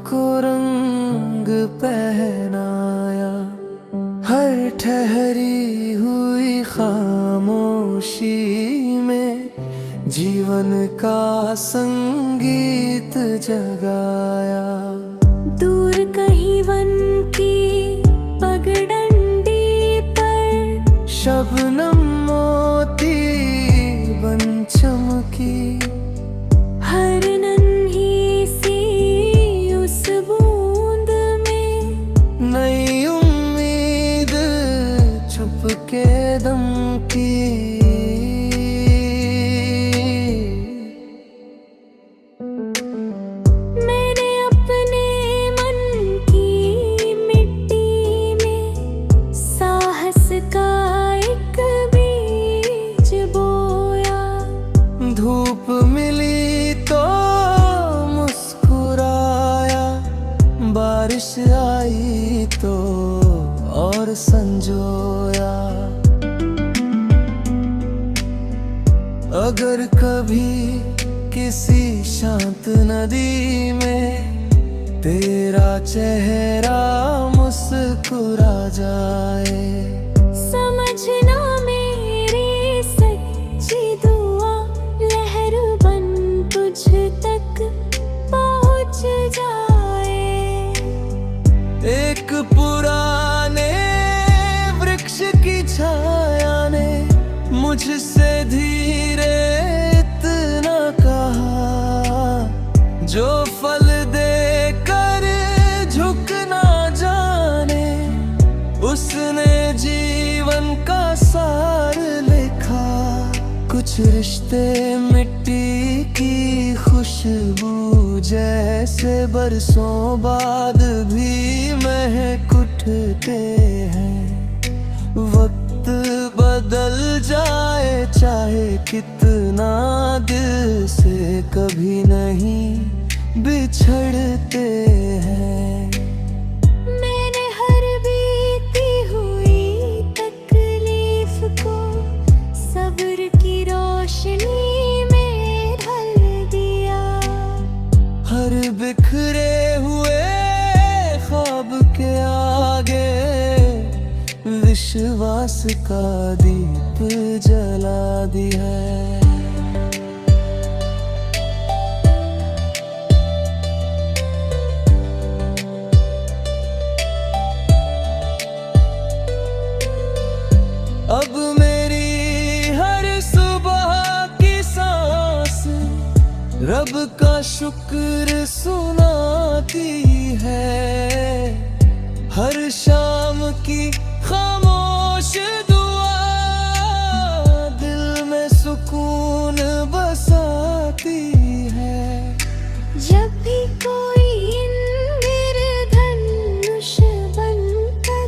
को रंग पहनाया, हर ठहरी हुई खामोशी में जीवन का संगीत जगाया। दूर कहीं वन की पगडंडी पर शबनम मोती बन चमकी, हर नन्ही सी उस बूंद में नई उम्मीद चुपके दमकी। मैंने अपने मन की मिट्टी में साहस का एक बीज बोया। धूप मिली तो मुस्कुराया, बारिश आई तो और संजोया। अगर कभी किसी शांत नदी में तेरा चेहरा मुस्कुरा जाए, समझना मेरी सच्ची दुआ लहर बन तुझ तक पहुँच जाए। एक पुराने वृक्ष की छाया ने मुझसे धीरे इतना कहा, जो फल देकर झुक ना जाने, उसने जीवन का सार लिखा। कुछ रिश्ते मिट्टी की खुशबू जैसे बरसों बाद भी महक उठते हैं। वक्त बदल जाए चाहे कितना, दिल से कभी नहीं बिछड़ते हैं। मैंने हर बीती हुई तकलीफ को सब्र की रोशनी में ढल दिया। हर बिखरे हुए ख्वाब के आगे विश्वास का दीप जला दिया है। अब मेरी हर सुबह की सांस रब का शुक्र सुनाती है। हर शाम की खामोश दुआ दिल में सुकून बसाती है। जब भी कोई इंद्रधनुष बनकर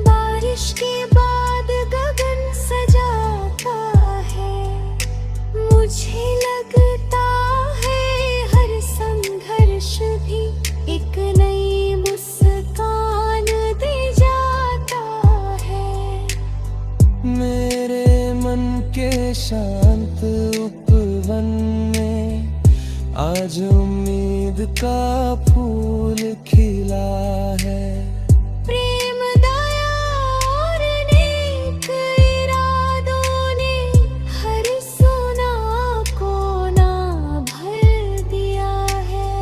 बारिश के बाद गगन सजाता है, मुझे लगता है हर संघर्ष भी एक नई मुस्कान दे जाता है। मेरे मन के शांत उपवन में आज उम्मीद का फूल खिला है। प्रेम दया और नेक इरादों ने हर सोना कोना भर दिया है।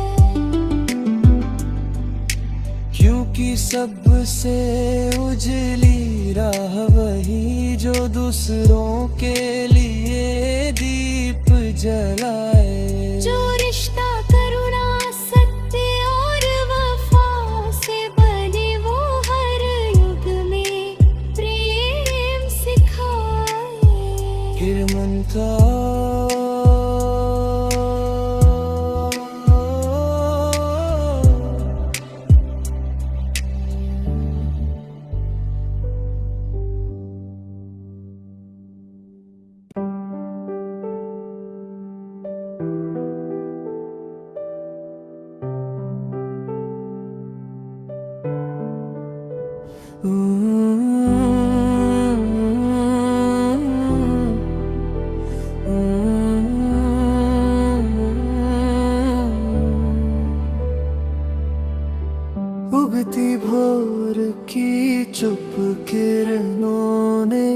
क्योंकि सबसे उजली राह वही जो दूसरों के लिए दीप जलाए। जो रिश्ता करुणा सत्य और वफा से बने, वो हर युग में प्रेम सिखाए। फिर मन का उगती भोर की चुप किरणों ने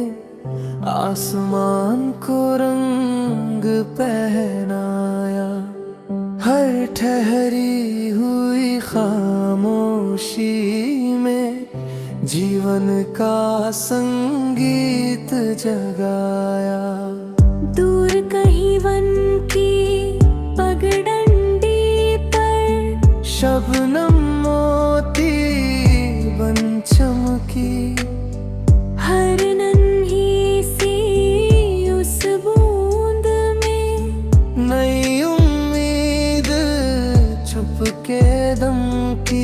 आसमान को रंग पहनाया। हर ठहरी हुई खामोशी में जीवन का संगीत जगाया। दूर कहीं वन की पगडंडी पर शबनम मोती बन चमकी। हर नन्ही सी उस बूंद में नई उम्मीद चुपके दमकी।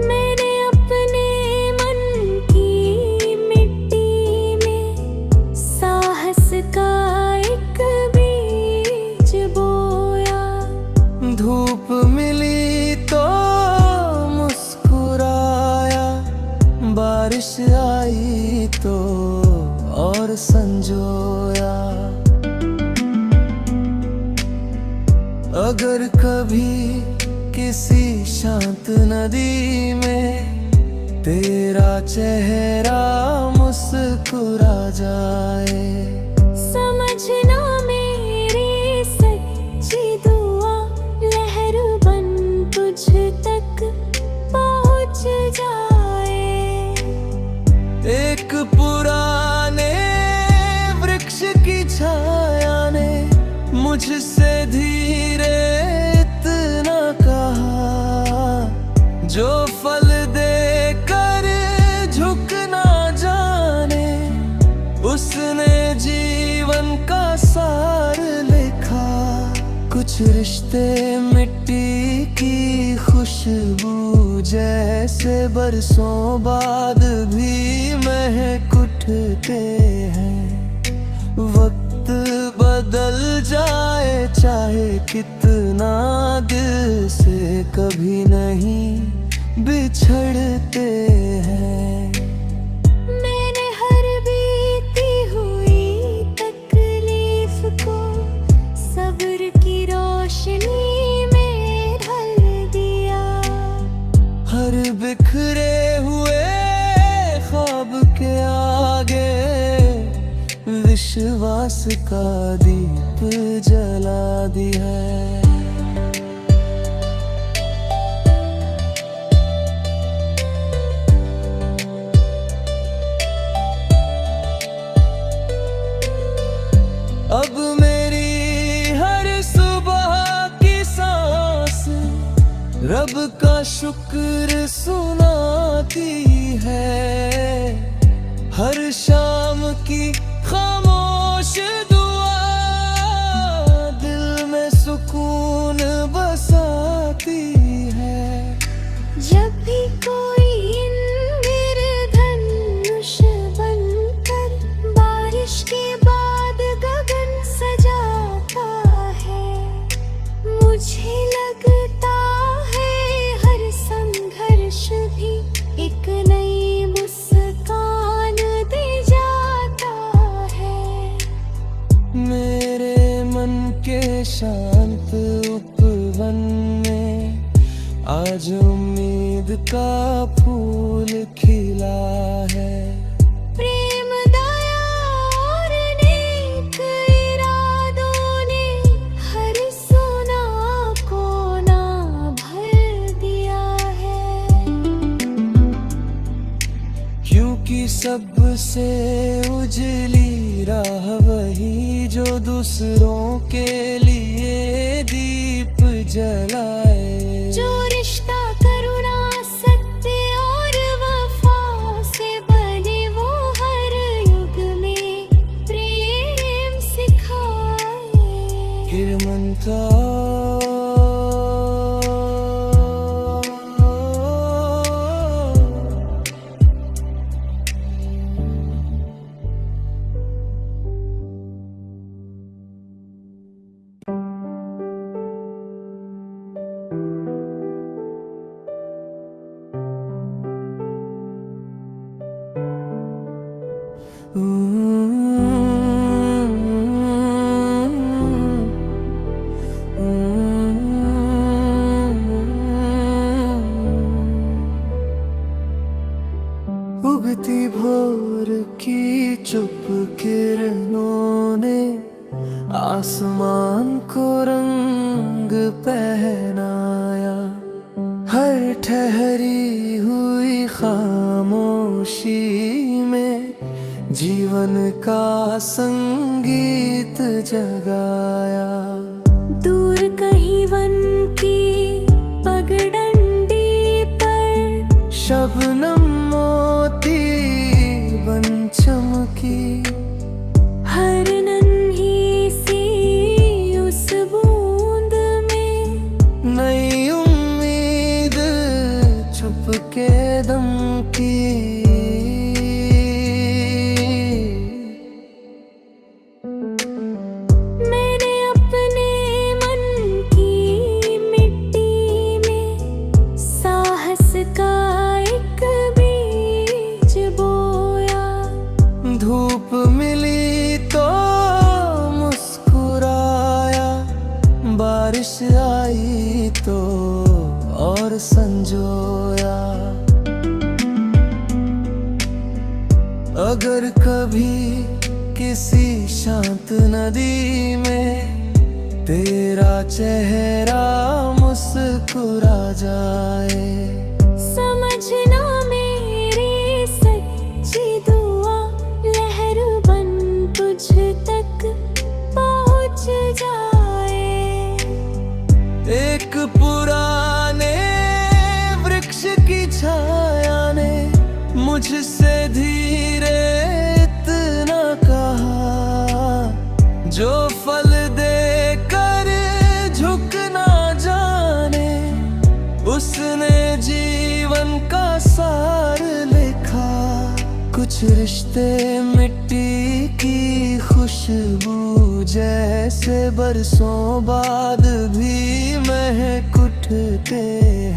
मैंने अपने मन की मिट्टी में साहस का एक बीज बोया। धूप मिली तो मुस्कुराया, बारिश आई तो और संजोया। अगर कभी किसी शांत नदी में तेरा चेहरा मुस्कुरा जाए, समझना मेरी सच्ची दुआ लहर बन तुझ तक पहुँच जाए। एक पुराने वृक्ष की छाया ने मुझसे धीरे इतना कहा, जो फल देकर झुक ना जाने उसने जीवन का सार लिखा। कुछ रिश्ते मिट्टी की खुशबू जैसे बरसों बाद भी महक उठते हैं। वक्त बदल जाए चाहे कितना, दिल से कभी नहीं बिछड़ते हैं। मैंने हर बीती हुई तकलीफ को सब्र की रोशनी में ढल दिया। हर बिखरे हुए ख्वाब के आगे विश्वास का दीप जला दिया है। अब मेरी हर सुबह की सांस रब का शुक्र सुनाती है। हर शाम की खामोश दुआ दिल में सुकून बसाती है। जब भी कोई इंद्रधनुष बनकर बारिश के बाद गगन सजाता है, मुझे लगता है हर संघर्ष भी एक नई मुस्कान दे जाता है। मेरे मन के शांत उपवन में आज उम्मीद का फूल खिला है। प्रेम दया और नेक इरादों ने हर सोना कोना भर दिया है। क्योंकि सबसे उजली राह वही जो दूसरों के लिए दीप जलाए। जो रिश्ता करुणा सत्य और वफा से बने वो हर युग में प्रेम सिखाए। फिर मन का आसमान को रंग पहनाया, हर ठहरी हुई खामोशी में जीवन का संगीत जगाया। दूर कहीं वन की पगडंडी पर शबनम मोती बन चमकी, हर नन्ही सी उस बूंद में नई उम्मीद छुपके दमकी। मैंने अपने मन की मिट्टी में साहस का एक बीज बोया। धूप मिली तो मुस्कुराया, बारिश आई तो और संजोया। अगर कभी किसी शांत नदी में तेरा चेहरा मुस्कुरा जाए, समझना मेरी सच्ची दुआ लहर बन तुझ तक पहुँच जाए। एक पुराने वृक्ष की छाया ने मुझसे धीरे इतना कहा, जो फल देकर झुक ना जाने, उसने जीवन का सार लिखा। कुछ रिश्ते मिट्टी की खुशबू जैसे बरसों बाद भी महक उठते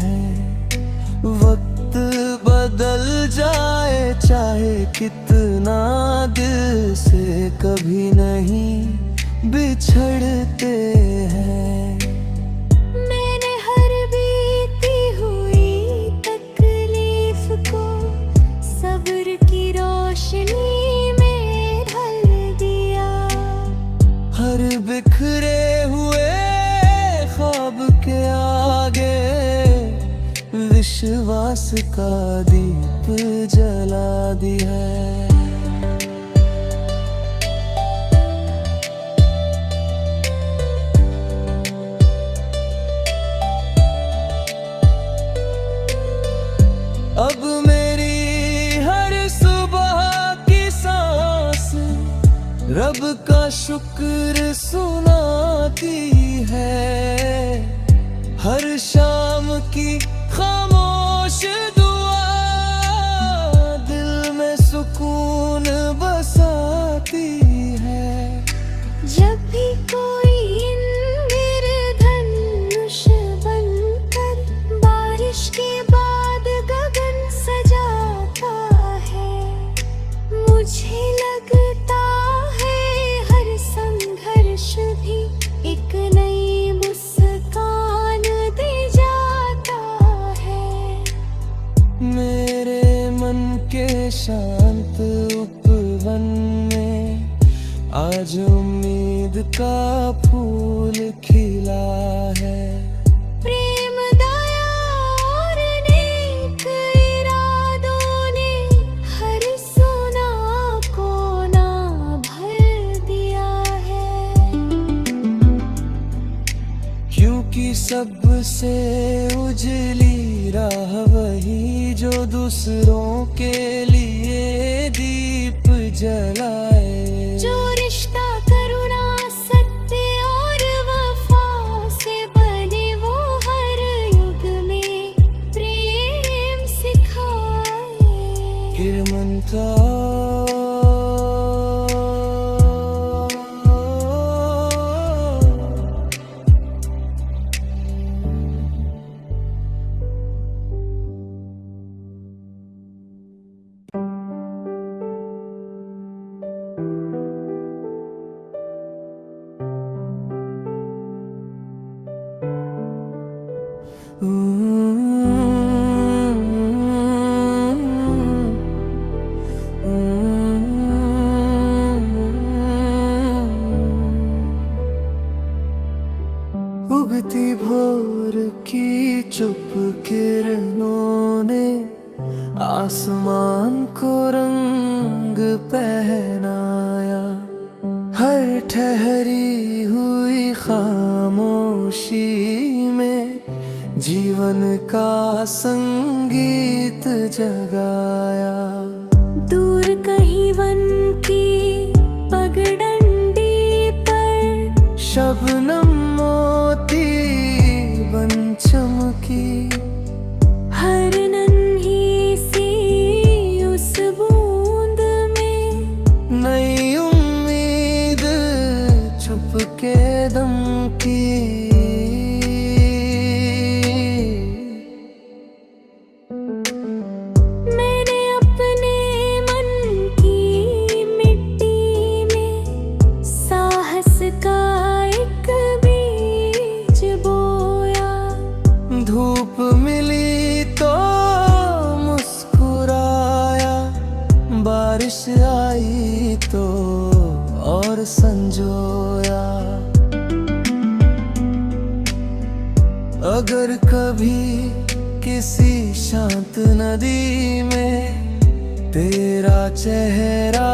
हैं। वक्त बदल जाए चाहे कितना, दिल से कभी नहीं बिछड़ते हैं। मैंने हर बीती हुई तकलीफ को सब्र की रोशनी में ढल दिया। हर बिखरे हुए ख्वाब के आगे विश्वास का दीप जला दिया है। अब मेरी हर सुबह की सांस रब का शुक्र सुनाती है। हर शाम की खामोश दुआ दिल में सुकून बसाती है। जब भी कोई इंद्रधनुष बनकर बारिश के बाद गगन सजाता है, मुझे लगता है हर संघर्ष भी एक नई मुस्कान दे जाता है। मेरे मन के शांत उपवन में आज उम्मीद का फूल खिला है। प्रेम दया और नेक इरादों ने हर सोना कोना भर दिया है। क्योंकि सबसे उजली राह वही जो दूसरों के लिए दीप जलाए। जो रिश्ता करुणा सत्य और वफा से बने वो हर युग में प्रेम सिखाए। हिरमनता उगती भोर की चुप किरणों ने आसमान को रंग पहनाया। हर ठहरी हुई खामोशी में जीवन का संगीत जगाया। दूर कहीं वन की पगडंडी पर शबनम मोती बन चमकी। हर नन्ही सी उस बूंद में नई उम्मीद छुपके दमकी। मैंने अपने मन की मिट्टी में साहस का एक बीज बोया। धूप मिली तो मुस्कुराया, बारिश आई तो और संजोया। अगर कभी किसी शांत नदी में तेरा चेहरा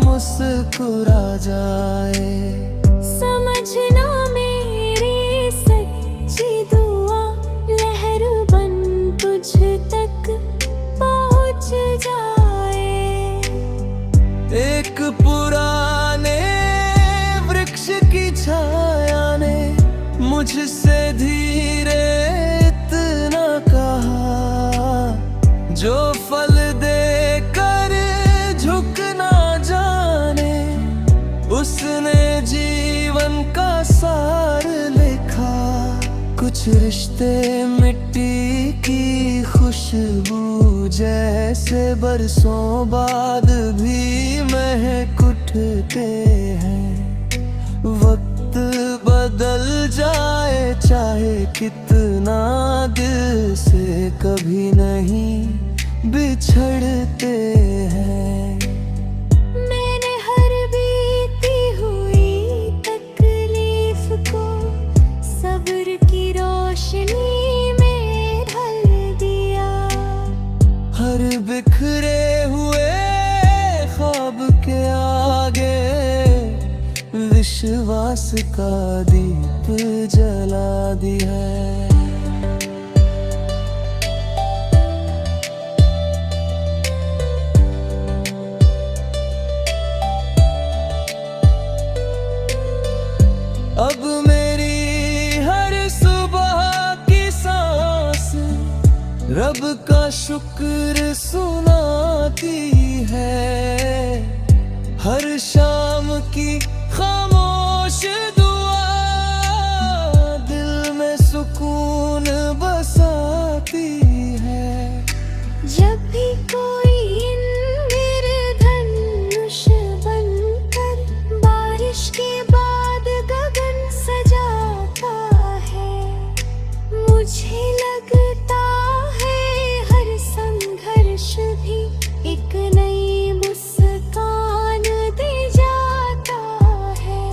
मुस्कुरा जाए, समझना मेरी सच्ची दुआ लहर बन तुझ तक पहुँच जाए। एक पुराने वृक्ष की छाया ने मुझसे धीरे इतना कहा, जो फल देकर झुक ना जाने उसने जीवन का सार लिखा। कुछ रिश्ते मिट्टी की खुशबू जैसे बरसों बाद भी महक उठते हैं। वक्त बदल जाए चाहे कितना, दिल से कभी नहीं बिछड़ते हैं। मैंने हर बीती हुई तकलीफ को सब्र की रोशनी में ढल दिया। हर बिखरे हुए ख्वाब के आगे विश्वास का दीप जला दिया है। अब मेरी हर सुबह की सांस रब का शुक्र सुनाती है। हर शाम की खामोश दुआ दिल में सुकून बसाती है। जब भी कोई इंद्रधनुष बनकर बारिश के बाद गगन सजाता है, मुझे लगता है हर संघर्ष भी एक नई मुस्कान दे जाता है।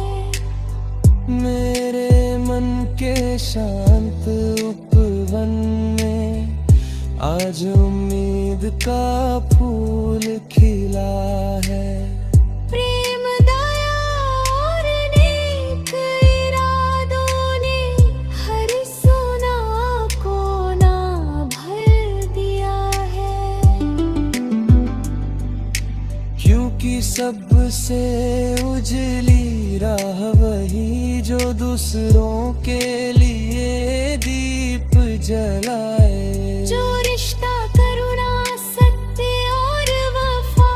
मेरे मन के शांत उपवन में आज उम्मीद का फूल खिला है। प्रेम दया और नेक इरादों ने हर सोना कोना भर दिया है। क्योंकि सबसे उजली राह वही जो दूसरों के लिए दीप जलाए। जो रिश्ता करुणा सत्य और वफा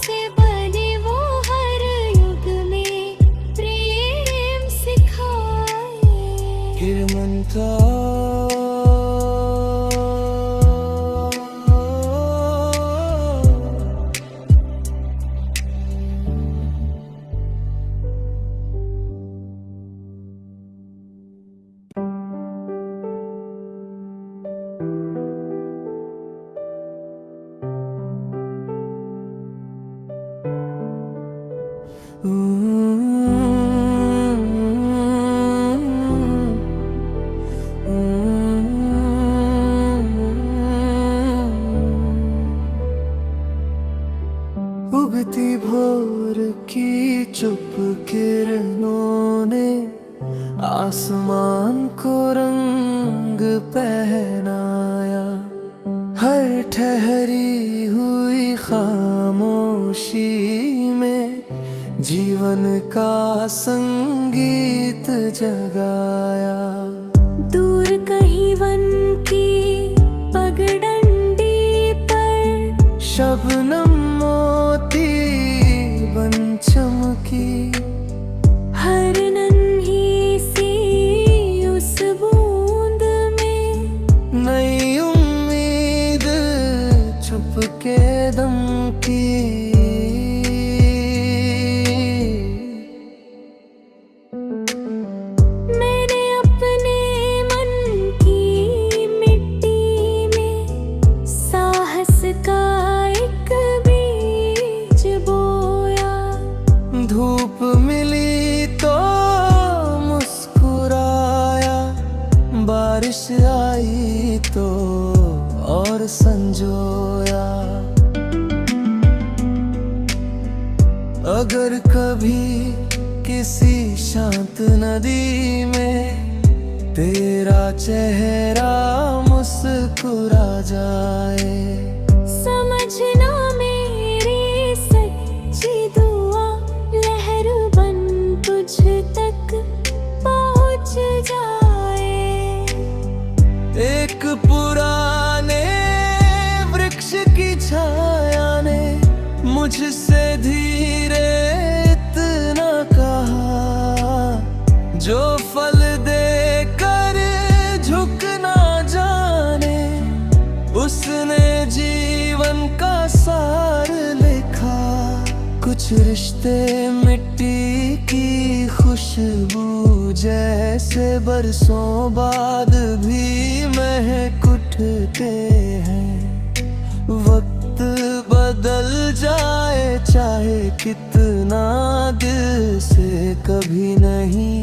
से बने वो हर युग में प्रेम सिखाए। हिरमनता आसमान को रंग पहनाया, हर ठहरी हुई खामोशी में जीवन का संगीत जगाया। दूर कहीं वन की पगडंडी पर शबनम मोती बन चमकी, हर नन्ही सी उस बूंद में नई उम्मीद चुपके दमकी। मैंने अपने मन की मिट्टी में साहस का एक बीज बोया। धूप मिली तो मुस्कुराया, बारिश आई तो और संजोया। अगर कभी किसी शांत नदी में तेरा चेहरा मुस्कुरा जाए, समझना मेरी सच्ची दुआ लहर बन तुझ तक पहुँच जाए। एक पुराने वृक्ष की छाया ने मुझसे धीरे इतना कहा, जो फल देकर झुक ना जाने, उसने जीवन का सार लिखा। कुछ रिश्ते मिट्टी की खुशबू जैसे बरसों बाद भी महक उठते हैं। वक्त बदल जाए चाहे कितना, दिल से कभी नहीं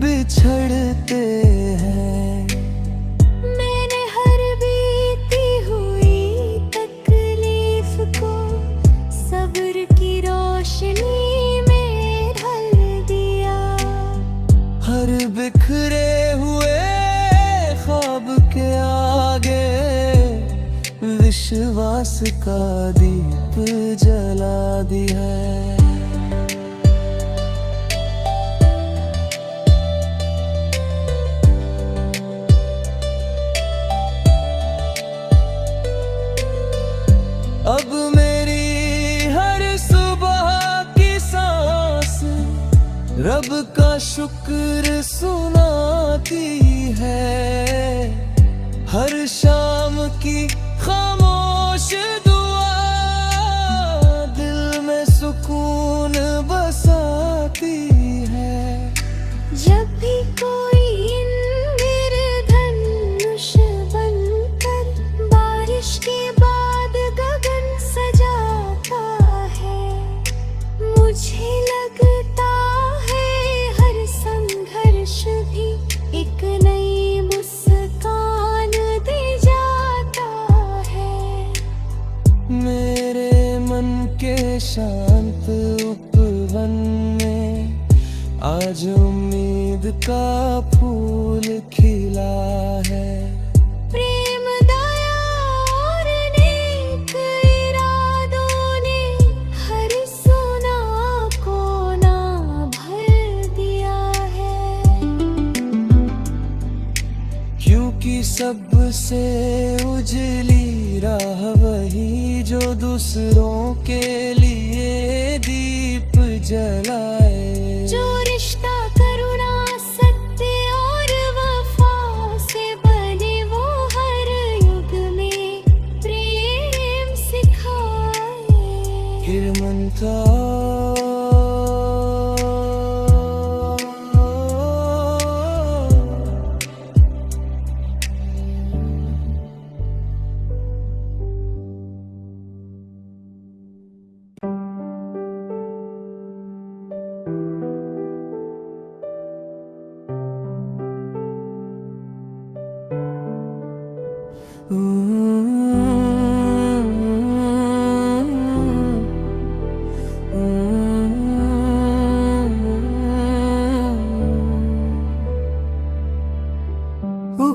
बिछड़ते हैं। मैंने हर बीती हुई तकलीफ को सब्र की रोशनी में ढल दिया। हर बिखरे हुए ख्वाब के आगे विश्वास का दीप जला दिया है। अब मेरी हर सुबह की सांस रब का शुक्र सुनाती है। हर शाम की खामोश दुआ दिल में सुकून बसाती है। जब भी कोई इंद्रधनुष बनकर बारिश के बाद गगन सजाता है, मुझे लगता है हर संघर्ष भी एक नई मुस्कान दे जाता है। मेरे मन के शांत उपवन में आज उम्मीद का फूल खिला है। प्रेम दया और नेक इरादों ने हर सोना कोना भर दिया है। क्योंकि सबसे उजली राह वही जो दूसरों के लिए दीप जलाए। जो रिश्ता करुणा सत्य और वफा से बने वो हर युग में प्रेम सिखाए। हिरमनता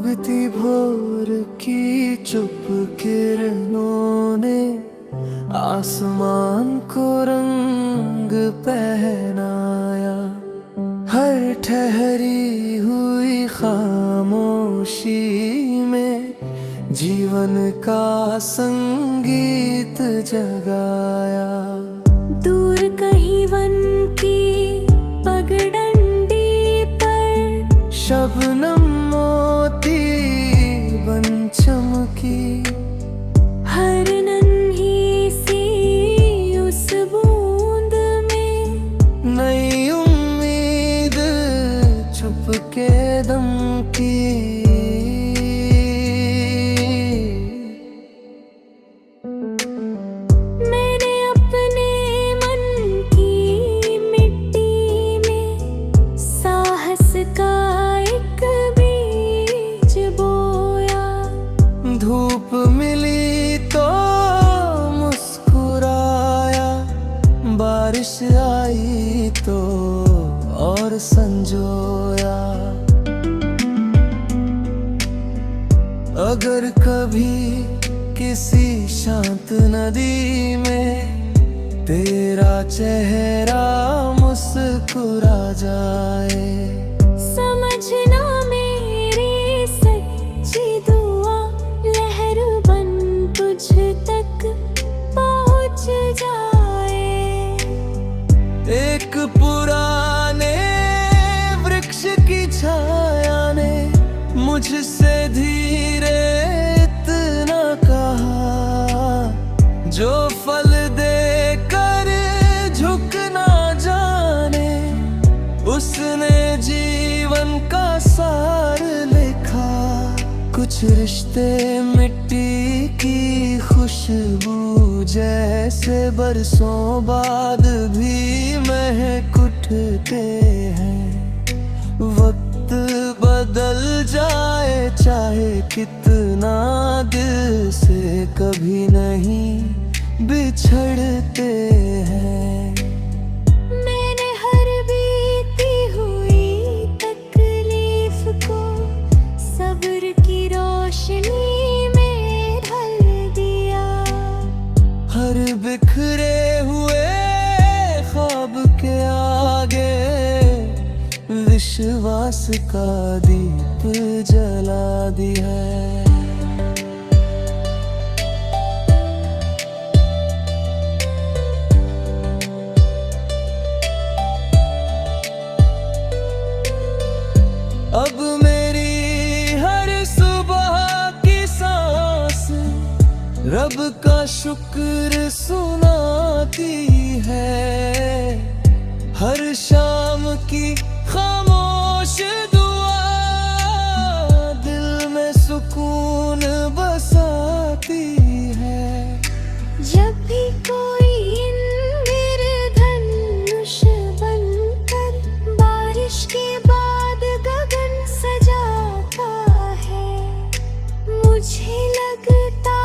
उगती भोर की चुप किरणों ने आसमान को रंग पहनाया। हर ठहरी हुई खामोशी में जीवन का संगीत जगाया। दूर कहीं वन की पगडंडी पर शबनम मोती बन चमकी। हर नन्ही सी उस बूंद में नई उम्मीद चुपके दमकी। मैंने अपने मन की मिट्टी में साहस का एक बीज बोया। धूप मिली तो मुस्कुराया, बारिश आई तो और संजोया। अगर कभी किसी शांत नदी में तेरा चेहरा मुस्कुरा जाए, समझना मेरी सच्ची दुआ लहर बन तुझ तक पहुँच जाए। एक पुराने वृक्ष की छाया ने मुझसे धीरे इतना कहा, जो फल देकर झुक ना जाने उसने जीवन का सार लिखा। कुछ रिश्ते मिट्टी की खुशबू जैसे बरसों बाद भी महक उठते हैं। वक्त बदल जाए चाहे कितना, दिल से कभी नहीं बिछड़ते हैं। मैंने हर बीती हुई तकलीफ को सब्र की रोशनी में ढल दिया। हर बिखरे हुए ख्वाब के आगे विश्वास का दीप जला दिया है। अब मेरी हर सुबह की सांस रब का शुक्र सुनाती है। हर शाम की खामोश दुआ दिल में सुकून बसाती है। जब भी कोई इंद्रधनुष बनकर बारिश के बाद गगन सजाता है, मुझे लगता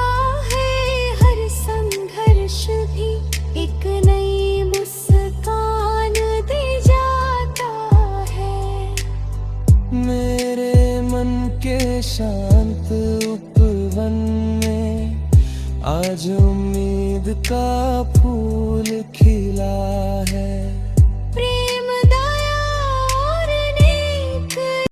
है हर संघर्ष भी एक नई मुस्कान दे जाता है। मेरे मन के शांत उपवन में आज उम्मीद का फूल खिला है।